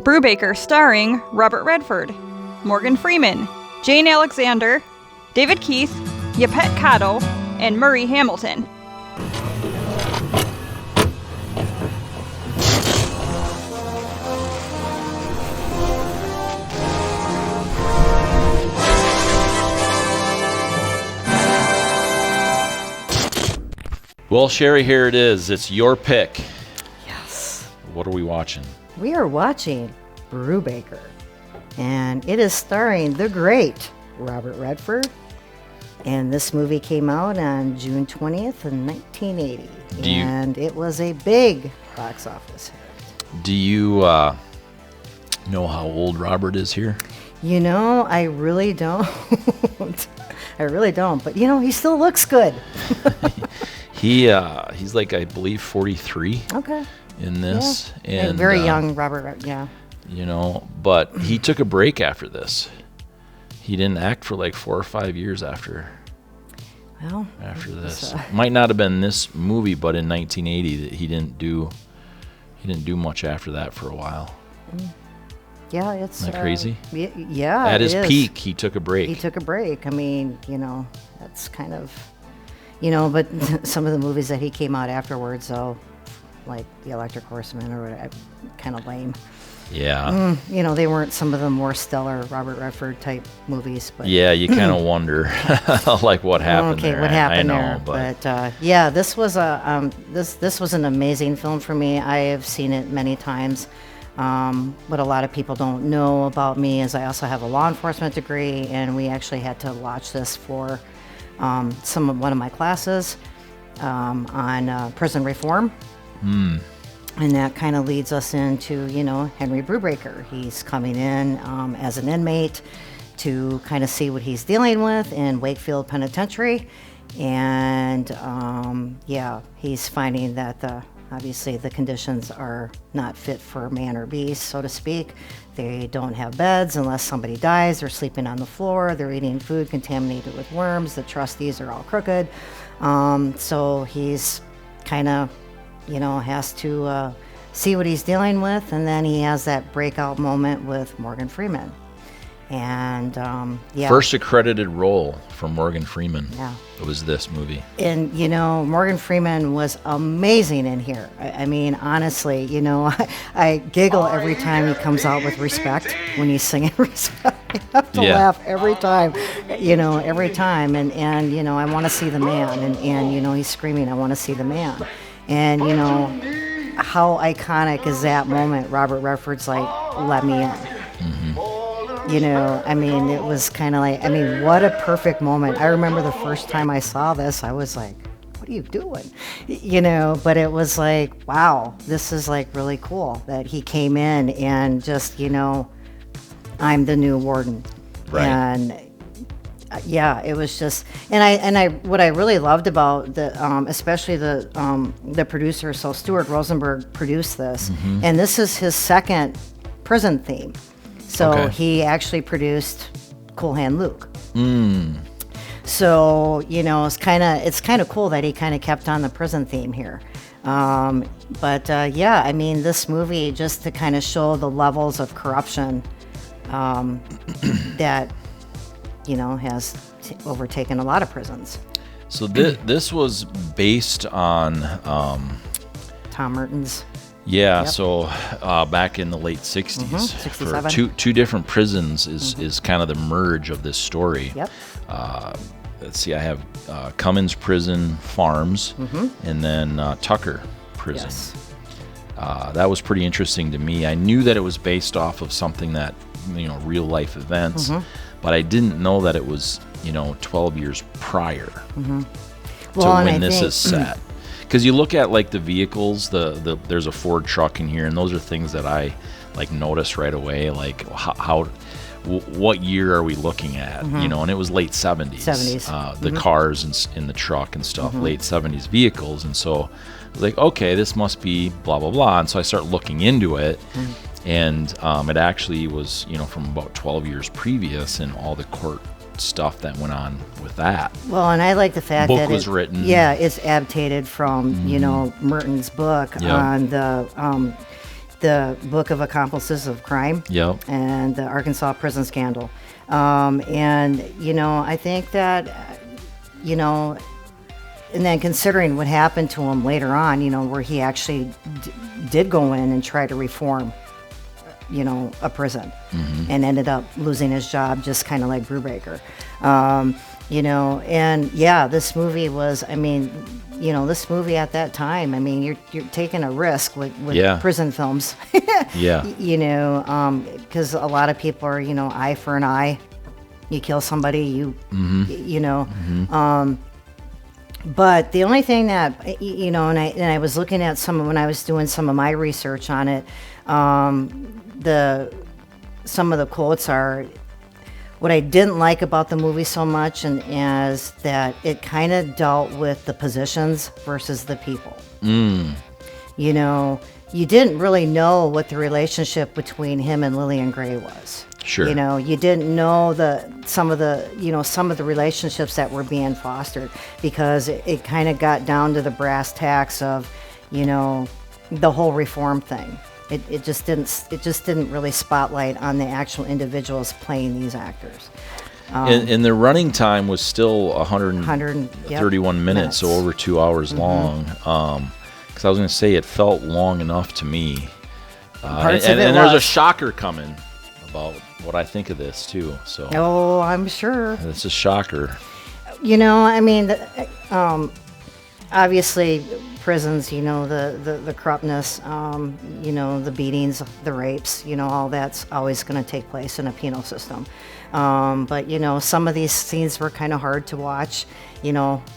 Brubaker starring Robert Redford, Morgan Freeman, Jane Alexander, David Keith, Yapet Kotto, and Murray Hamilton. Well, Sherry, here it is. It's your pick. Yes. What are we watching? We are watching Brubaker, and it is starring the great Robert Redford. And this movie came out on June 20th in 1980, and it was a big box office hit. Do you know how old Robert is here? You know, I really don't. I really don't, but you know, he still looks good. He's like, I believe, 43. Okay. In this, yeah. And very young Robert. Yeah. You know, but he took a break after this. He didn't act for like 4 or 5 years after. Well, after this, might not have been this movie, but in 1980, that he didn't do much after that for a while. Yeah, it's isn't that crazy? Yeah. At his peak, he took a break. He took a break. I mean, you know, that's kind of. You know, but some of the movies that he came out afterwards, though, like The Electric Horseman or whatever, kind of lame. Yeah. You know, they weren't some of the more stellar Robert Redford type movies. But yeah, you kind of wonder, like, what happened there. Okay, what happened there? But yeah, this was this was an amazing film for me. I have seen it many times. What a lot of people don't know about me is I also have a law enforcement degree, and we actually had to watch this for one of my classes on prison reform. And that kind of leads us into, you know, Henry Brubaker. He's coming in as an inmate to kind of see what he's dealing with in Wakefield Penitentiary. And yeah, he's finding that obviously the conditions are not fit for man or beast, so to speak. They don't have beds unless somebody dies. They're sleeping on the floor. They're eating food contaminated with worms. The trustees are all crooked. So he's kind of, you know, has to see what he's dealing with. And then he has that breakout moment with Morgan Freeman. And yeah. First accredited role for Morgan Freeman. Yeah. It was this movie. And, you know, Morgan Freeman was amazing in here. I mean, honestly, you know, I giggle every time he comes out with Respect, when he's singing Respect. I have to laugh every time, you know, every time. And you know, I want to see the man. And, you know, he's screaming, I want to see the man. And, you know, how iconic is that moment? Robert Redford's like, let me in. You know, I mean, it was kind of like, I mean, what a perfect moment. I remember the first time I saw this, I was like, what are you doing? You know, but it was like, wow, this is like really cool that he came in and just, you know, I'm the new warden. Right. And yeah, it was just, and I what I really loved about the, especially the producer, so Stuart Rosenberg produced this, and this is his second prison theme. So he actually produced Cool Hand Luke. So, you know, it's kind of cool that he kind of kept on the prison theme here. But yeah, I mean, this movie, just to kind of show the levels of corruption that, you know, has overtaken a lot of prisons. So this was based on Tom Murton's. Yeah, Yep. So back in the late 60s, 67. for two different prisons is kind of the merge of this story. Yep. Let's see, I have Cummins Prison Farms, and then Tucker Prison. Yes. That was pretty interesting to me. I knew that it was based off of something that, you know, real life events, but I didn't know that it was, you know, 12 years prior to when this is set. Because you look at like the vehicles, there's a Ford truck in here, and those are things that I like notice right away. Like what year are we looking at? You know, and it was late 70s. The cars in the truck and stuff, late 70s vehicles, and so I was like, okay, this must be blah blah blah. And so I start looking into it, and it actually was, you know, from about 12 years previous, and all the court stuff that went on with that. Well, and I like the fact book that was written. Yeah, it's adapted from you know, Murton's book on the the book of Accomplices of Crime. Yep. And the Arkansas prison scandal. And, I think that, and then considering what happened to him later on, where he actually did go in and try to reform, a prison, and ended up losing his job, just kind of like Brubaker. And yeah, this movie was, this movie at that time, you're taking a risk with prison films. Yeah. Because a lot of people are, eye for an eye. You kill somebody, but the only thing that, and I was looking at when I was doing some of my research on it, some of the quotes are, what I didn't like about the movie so much, and as that it kind of dealt with the positions versus the people. You didn't really know what the relationship between him and Lillian Gray was. Sure. You didn't know some of the relationships that were being fostered, because it kind of got down to the brass tacks of, the whole reform thing. It just didn't really spotlight on the actual individuals playing these actors. And the running time was still 131 minutes, so over 2 hours long. Because I was going to say, it felt long enough to me. And there's a shocker coming about what I think of this too. So. Oh, I'm sure. It's a shocker. Obviously, prisons, the corruptness, the beatings, the rapes, all that's always going to take place in a penal system. But, some of these scenes were kind of hard to watch,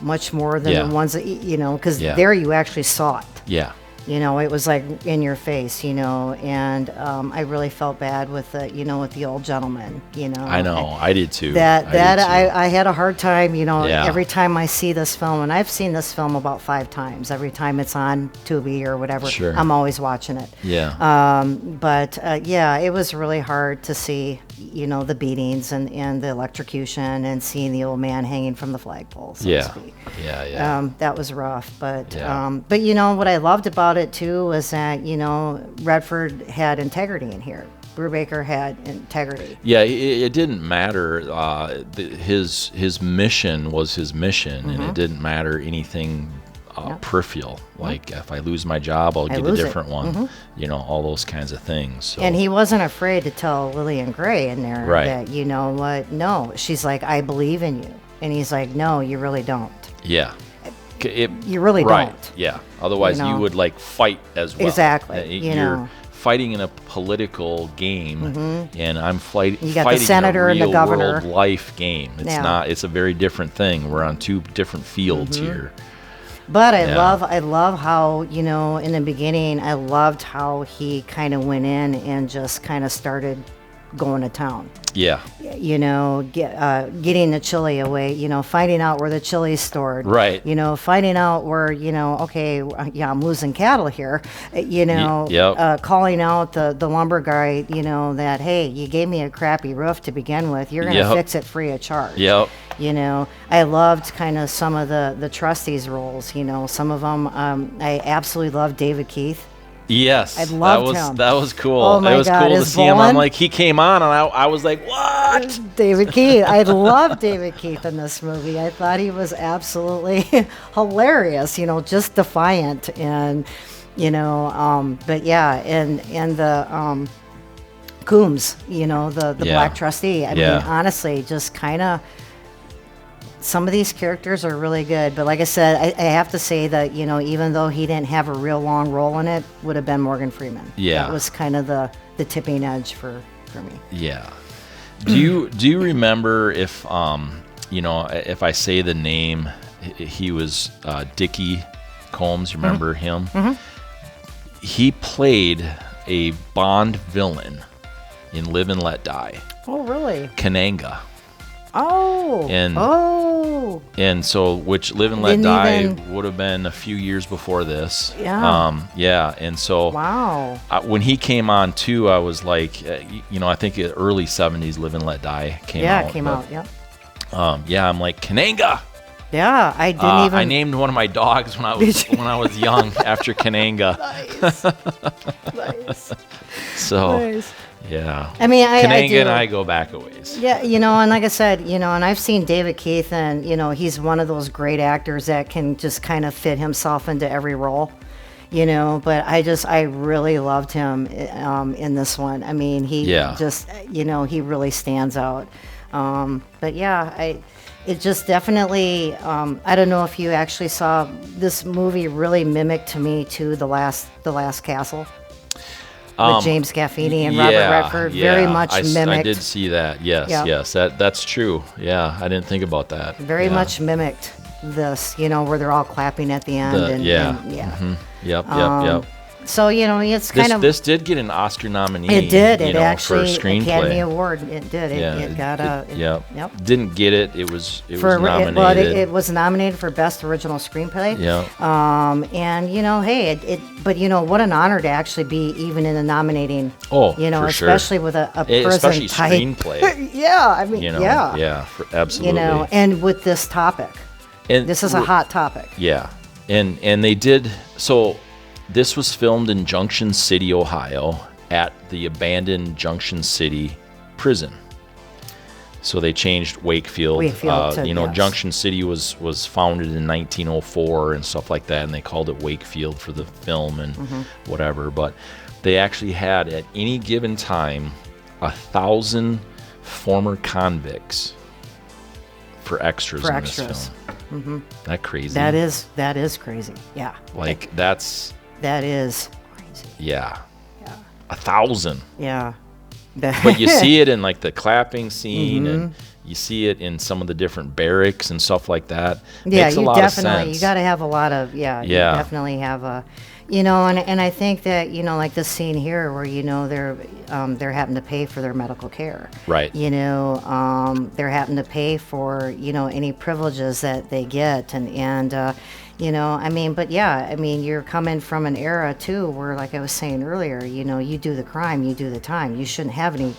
much more than the ones that, because there you actually saw it. Yeah. It was like in your face, and I really felt bad with with the old gentleman, I know, I did too. I had a hard time, Yeah. every time I see this film, and I've seen this film about 5 times. Every time it's on Tubi or whatever, Sure. I'm always watching it. Yeah. But it was really hard to see, the beatings and the electrocution, and seeing the old man hanging from the flagpole, so to speak. Yeah. That was rough, but Yeah. but what I loved about it too was that Redford had integrity in here. Brubaker had integrity. Yeah, it didn't matter. His mission was his mission, and it didn't matter anything peripheral. Like, if I lose my job, I'll get a different one. All those kinds of things. So. And he wasn't afraid to tell Lillian Gray in there that, what, no. She's like, I believe in you. And he's like, no, you really don't. Yeah. You really don't. Yeah. Otherwise, you would fight as well. Exactly. You're fighting in a political game, and I'm fighting the senator in a and the governor. real world life game. It's not. It's a very different thing. We're on 2 different fields here. But I love how, in the beginning, I loved how he kind of went in and just kind of started going to town. Yeah. Getting the chili away, finding out where the chili's stored. Right. Finding out where, okay, I'm losing cattle here. Calling out the lumber guy, that, hey, you gave me a crappy roof to begin with. You're going to fix it free of charge. Yep. I loved kind of some of the trustees' roles. Some of them, I absolutely loved David Keith. Yes, I loved him. That was cool. Oh my it was God, cool to see him. I'm like, he came on, and I was like, what? David Keith. I loved David Keith in this movie. I thought he was absolutely hilarious. Just defiant, and but yeah, and the Coombs, the black trustee. I mean, honestly, just kind of. Some of these characters are really good, but like I said, I have to say that, even though he didn't have a real long role in it, would have been Morgan Freeman. Yeah. That was kind of the tipping edge for me. Yeah. Do you remember if if I say the name, he was Dickie Combs, you remember him? He played a Bond villain in Live and Let Die. Oh, really? Kananga. Oh. And so, which Live and Let Die would have been a few years before this. Yeah. And so, wow. When he came on too, I was like, I think the early 70s Live and Let Die came out. Yeah, it came out, yeah. I'm like, Kananga. Yeah, I didn't I named one of my dogs when I was young after Kananga. Nice. So, Nice. yeah. I mean, Kananga and I go back a ways. Yeah, and like I said, and I've seen David Keith, and, he's one of those great actors that can just kind of fit himself into every role, but I really loved him in this one. I mean, he just, he really stands out. But yeah, it just definitely, I don't know if you actually saw, this movie really mimicked to me too The Last Castle. With James Gandolfini and Robert Redford, very much mimicked. I did see that. Yes, yes, that's true. Yeah, I didn't think about that. Very much mimicked this, where they're all clapping at the end. Yep. So it's kind of, this did get an Oscar nominee. It did. It for actually a screenplay. Academy Award. It did. It got a. Yep. Didn't get it. It was nominated. It was nominated for Best Original Screenplay. Yeah. And hey, but what an honor to actually be even in the nominating. Oh, for sure. Especially with a prison especially type. Screenplay. Yeah, I mean, absolutely. And with this topic, and this is a hot topic. Yeah, and they did so. This was filmed in Junction City, Ohio, at the abandoned Junction City prison. So they changed Wakefield. Junction City was founded in 1904 and stuff like that, and they called it Wakefield for the film and whatever. But they actually had, at any given time, 1,000 former convicts for extras in this film. That crazy? That is crazy. Yeah. That is crazy. Yeah. 1,000. Yeah. But you see it in like the clapping scene, and you see it in some of the different barracks and stuff like that. Yeah, Makes a lot of sense. You got to have a lot of, you definitely have a, and I think that, like this scene here where, they're having to pay for their medical care. Right. They're having to pay for, any privileges that they get. You're coming from an era too where, like I was saying earlier, you do the crime, you do the time. You shouldn't have any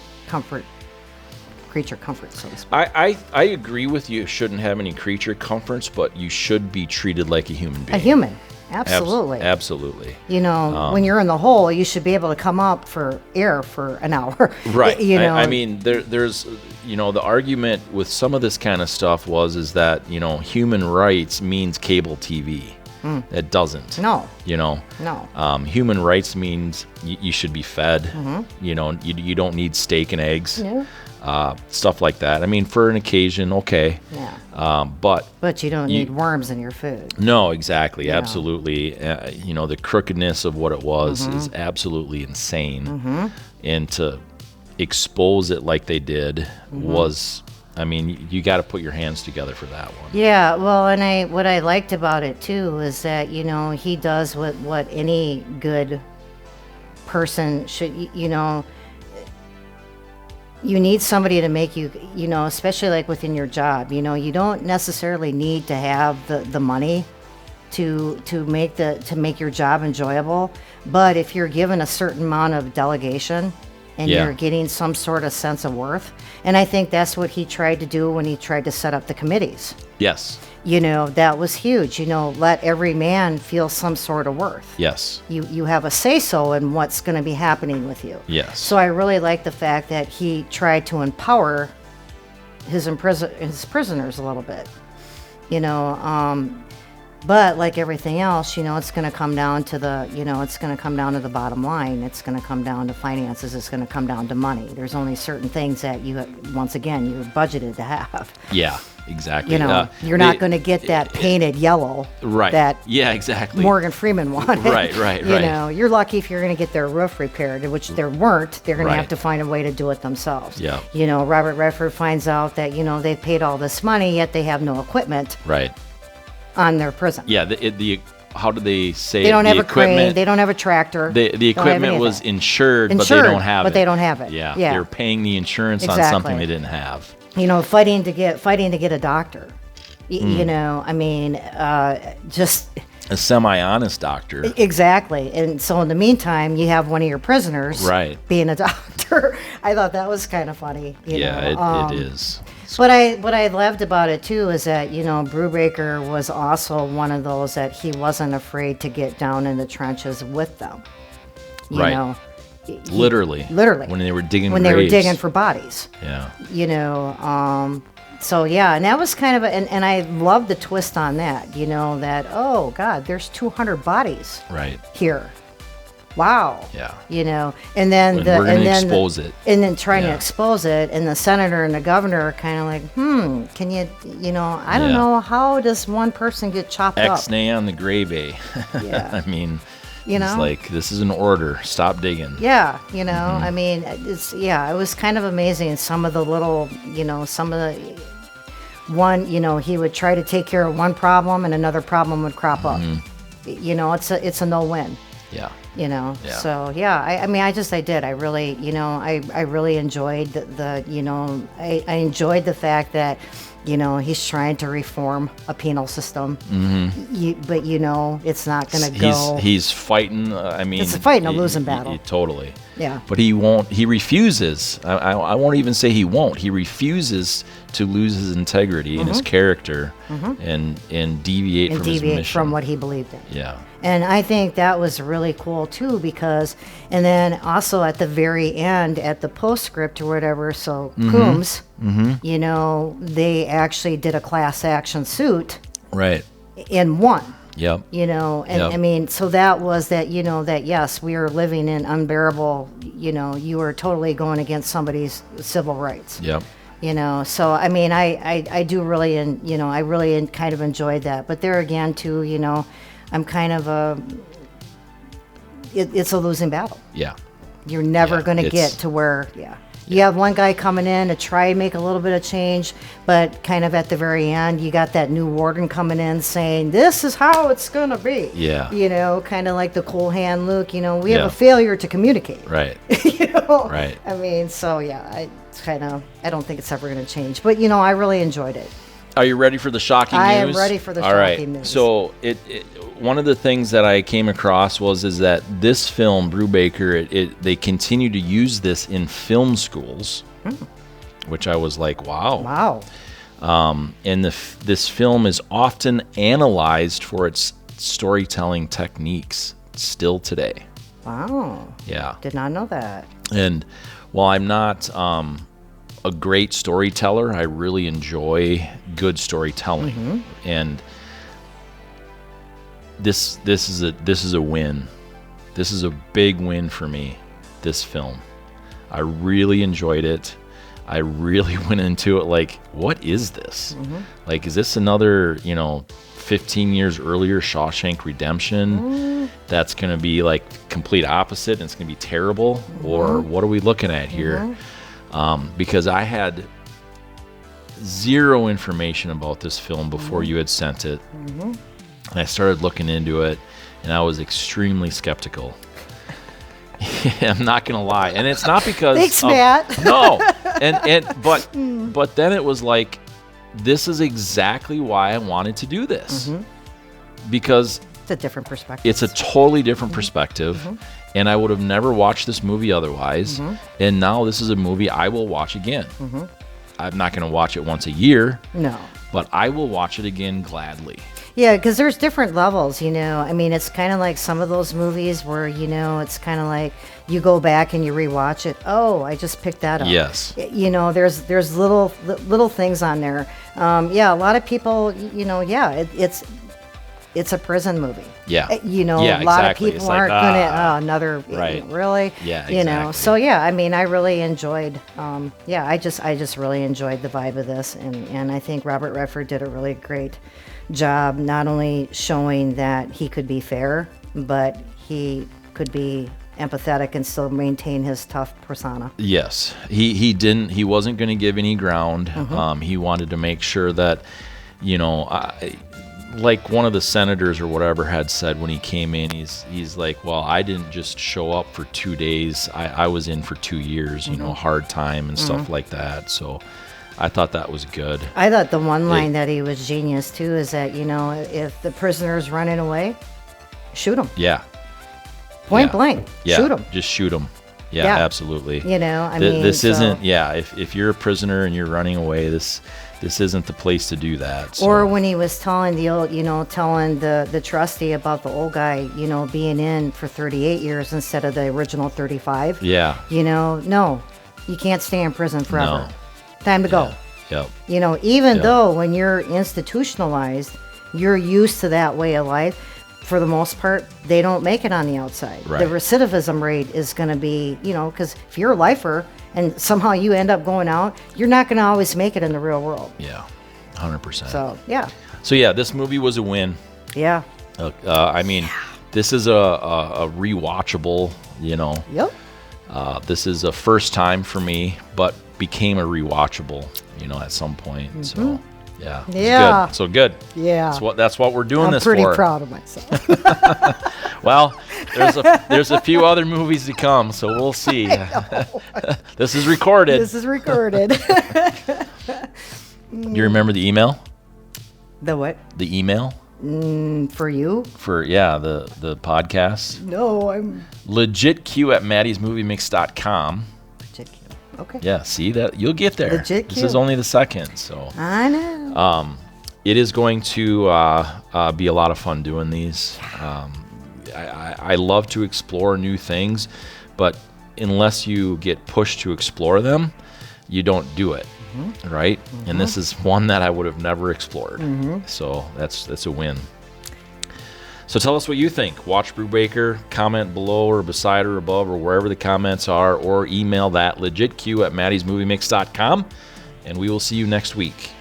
creature comfort, so to speak. I agree with you. Shouldn't have any creature comforts, but you should be treated like a human being. A human. Absolutely. Absolutely. When you're in the hole, you should be able to come up for air for an hour. Right. I mean, there's, the argument with some of this kind of stuff is that, human rights means cable TV. It doesn't. No. No. Human rights means you should be fed. You don't need steak and eggs. No. Stuff like that. I mean, for an occasion, okay. Yeah. But you don't need worms in your food. No, exactly. Absolutely. The crookedness of what it was is absolutely insane. And to expose it like they did was, I mean, you got to put your hands together for that one. Yeah. Well, and what I liked about it too is that, he does what any good person should, you need somebody to make you, especially like within your job, you don't necessarily need to have the money to make your job enjoyable. But if you're given a certain amount of delegation and you're getting some sort of sense of worth, and I think that's what he tried to do when he tried to set up the committees. Yes. That was huge. Let every man feel some sort of worth. Yes. You have a say-so in what's going to be happening with you. Yes. So I really like the fact that he tried to empower his prisoners a little bit. But like everything else, it's going to come down to the bottom line. It's going to come down to finances. It's going to come down to money. There's only certain things that you're budgeted to have. Yeah. Exactly. You're not going to get that painted yellow. Right. Exactly. Morgan Freeman wanted. Right. You're lucky if you're going to get their roof repaired, which they weren't. They're going to have to find a way to do it themselves. Yeah. Robert Redford finds out that, they've paid all this money, yet they have no equipment. Right. On their prison. Yeah. How do they say they don't have a equipment, crane? They don't have a tractor. The equipment was insured, but they don't have it. But they don't have it. Yeah. They're paying the insurance on something they didn't have. Fighting to get a doctor. Just a semi-honest doctor. Exactly. And so in the meantime, you have one of your prisoners Right. being a doctor. I thought that was kind of funny. You know? It is. What I loved about it too is that, you know, Brubaker was also one of those that he wasn't afraid to get down in the trenches with them. You Right. know, Literally. when they were digging they were digging for bodies. Yeah. You know, so yeah, and that was kind of and I love the twist on that, you know, that, oh God, there's 200 bodies Right. here. Wow. Yeah. You know, and then And we're going to expose it. and then trying to Yeah. expose it, and the senator and the governor are kind of like, can you know, I don't Yeah. know, how does one person get chopped up? Ex-nay on the grave, eh? Yeah. I mean, You know? it's like, this is an order. Stop digging. Yeah, you know, Mm-hmm. I mean, it was kind of amazing. Some of the little, you know, you know, he would try to take care of one problem and another problem would crop up. You know, it's a no-win. Yeah. You know, Yeah. so yeah, I mean, I really, you know, I really enjoyed the you know, I enjoyed the fact that, you know, he's trying to reform a penal system, but you know, it's not going to go. He's fighting. I mean, It's fighting a losing battle. Totally. Yeah. But he won't. He refuses. I won't even say he won't. He refuses to lose his integrity and his character, and deviate and from his deviate mission. from what he believed in. Yeah. And I think that was really cool too, because, and then also at the very end, at the postscript or whatever, so Coombs, you know, they actually did a class action suit Right. and won. Yep. You know, and Yep. I mean, so that was that, you know, that yes, we are living in unbearable, you know, you are totally going against somebody's civil rights. Yep. You know, so I mean, I do really, you know, I really kind of enjoyed that. But there again, too, you know, I'm kind of it's a losing battle. Yeah. You're never Yeah, going to get to where, you have one guy coming in to try and make a little bit of change, but kind of at the very end, you got that new warden coming in saying, this is how it's going to be. Yeah. You know, kind of like the cool hand Luke, you know, we have Yeah. a failure to communicate. Right. You know? Right. I mean, so yeah, I don't think it's ever going to change. But, you know, I really enjoyed it. Are you ready for the shocking I news? am ready for the All right. shocking news. So one of the things that I came across is that this film, Brubaker, they continue to use this in film schools, which I was like, wow. Wow. And this film is often analyzed for its storytelling techniques still today. Wow. Yeah. Did not know that. And while I'm not a great storyteller, I really enjoy good storytelling, and this is a win. This is a big win for me. This film, I really enjoyed it. I really went into it like, what is this? Like, is this another 15 years earlier Shawshank Redemption that's going to be like complete opposite and it's going to be terrible, or what are we looking at here? Because I had zero information about this film before you had sent it. And I started looking into it, and I was extremely skeptical. I'm not gonna lie, and it's not because Thanks, Matt. No, but then it was like, this is exactly why I wanted to do this, because It's a different perspective. it's a totally different perspective, and I would have never watched this movie otherwise. And now this is a movie I will watch again. I'm not going to watch it once a year, No. but I will watch it again gladly. Yeah, because there's different levels, you know. I mean, it's kind of like some of those movies where, you know, it's kind of like you go back and you rewatch it. Oh, I just picked that up. Yes. You know, there's little things on there. Yeah, a lot of people, you know, it's a prison movie. Yeah. You know, Yeah, a lot exactly. of people It's like, aren't going to, another, Right. really? Yeah, You know, exactly. so yeah, I mean, I really enjoyed, I just really enjoyed the vibe of this. And I think Robert Redford did a really great job, not only showing that he could be fair, but he could be empathetic and still maintain his tough persona. Yes. He wasn't going to give any ground. He wanted to make sure that, like one of the senators or whatever had said when he came in, he's like, well, I didn't just show up for 2 days. I was in for 2 years, hard time and stuff like that. So I thought that was good. I thought the one line that he was genius too is that, you know, if the prisoner's running away, shoot him. Yeah. Point blank. Yeah. Shoot him. Just shoot him. Yeah, Yeah. absolutely. You know, I mean, this so- isn't. Yeah, if you're a prisoner and you're running away, this isn't the place to do that. So. Or when he was telling telling the trustee about the old guy, you know, being in for 38 years instead of the original 35. Yeah. You know, no, you can't stay in prison forever. No. Time to go. Yep. You know, even Yeah. though when you're institutionalized, you're used to that way of life. For the most part, they don't make it on the outside. Right. The recidivism rate is going to be, you know, because if you're a lifer and somehow you end up going out, you're not going to always make it in the real world. Yeah. 100%. So, yeah. So yeah, this movie was a win. Yeah. I mean, this is a rewatchable. You know, Yep. this is a first time for me, but became a rewatchable. You know, at some point. So yeah. It was Yeah. Good. So good. Yeah. That's what we're doing I'm this pretty for. proud of myself. Well, there's a few other movies to come, so we'll see. This is recorded. This is recorded. You remember the email? The what? The email For you? for the podcast. No, I'm LegitQ@maddiesMovieMix.com. legit. Okay. Yeah, see that you'll get there. LegitQ. This is only the second, so I know. it is going to be a lot of fun doing these. I love to explore new things, but unless you get pushed to explore them, you don't do it, right? And this is one that I would have never explored. So that's a win. So tell us what you think. Watch Brubaker, comment below or beside or above or wherever the comments are, or email that legitq@maddiesmoviemix.com, and we will see you next week.